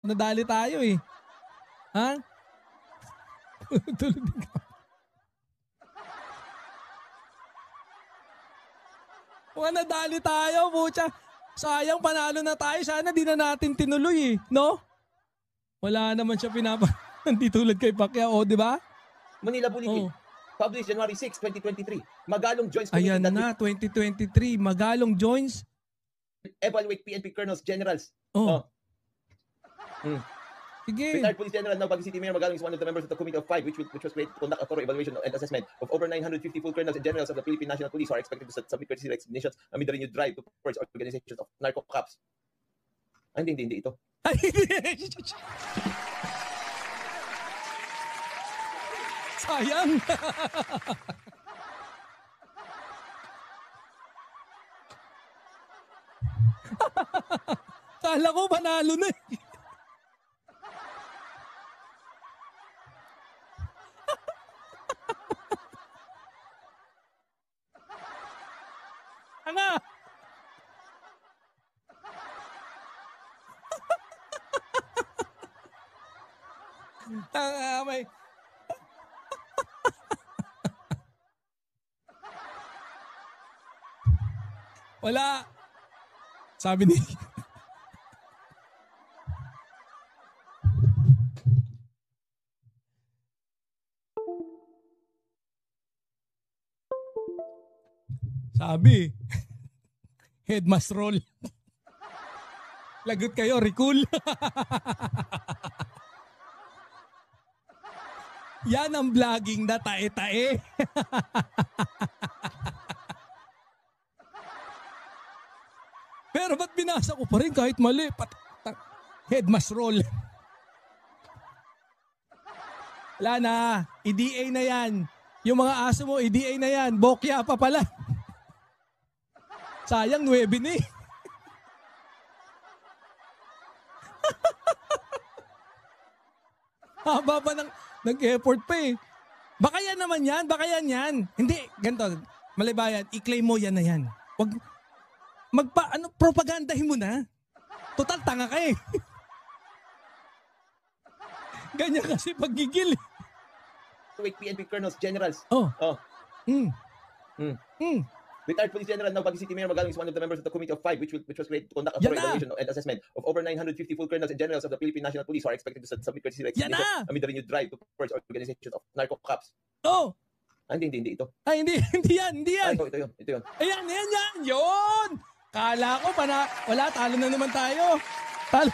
Nadali tayo eh. Ha? Tulog din ka. Nadali tayo, pucha. Sayang, panalo na tayo. Sana di na natin tinuloy eh. No? Wala naman siya Hindi tulad kay Pacquiao, di ba? Manila Bulletin. Published January 6, 2023. Magalong joins Ayan na, 2023. Magalong joins. Evaluate PNP colonels, generals. Sige. Retired Police General now Baguio City Mayor Magalong is one of the members of the Committee of Five, which was created to conduct a thorough evaluation and assessment of over 950 full colonels and generals of the Philippine National Police who are expected to submit courtesy resignations amid the renewed drive to purge organizations of narco cops. Hindi ito. Sayang. Kala ko panalo na eh. Tanga! Tanga, may... Wala. Sabi ni... Sabi, head must roll. Lagot kayo, recall. Yan ang vlogging na tae-tae. Pero ba't binasa ko pa rin kahit mali? Head must roll. Wala na, EDA na yan. Yung mga aso mo, EDA na yan. Bokya pa pala. Sayang, 9 ni. Haba pa nag-effort pa eh. Baka yan naman yan, baka yan. Hindi, ganito, Malibayan, i-claim mo yan na yan. Wag, propagandahin mo na. Total, tanga ka eh. Ganyan kasi paggigil eh. Wait, PNP colonels, generals. Retired Police General now Baguio City Mayor Magalong is one of the members of the Committee of Five, which was created to conduct a thorough evaluation and assessment of over 950 full colonels and generals of the Philippine National Police who are expected to submit courtesy resignations amid the renewed drive to purge organizations of narco cops. Hindi ito. Hindi yan. Ito yun. Ayan, yun. Kala ko wala, talo na naman tayo. Talo.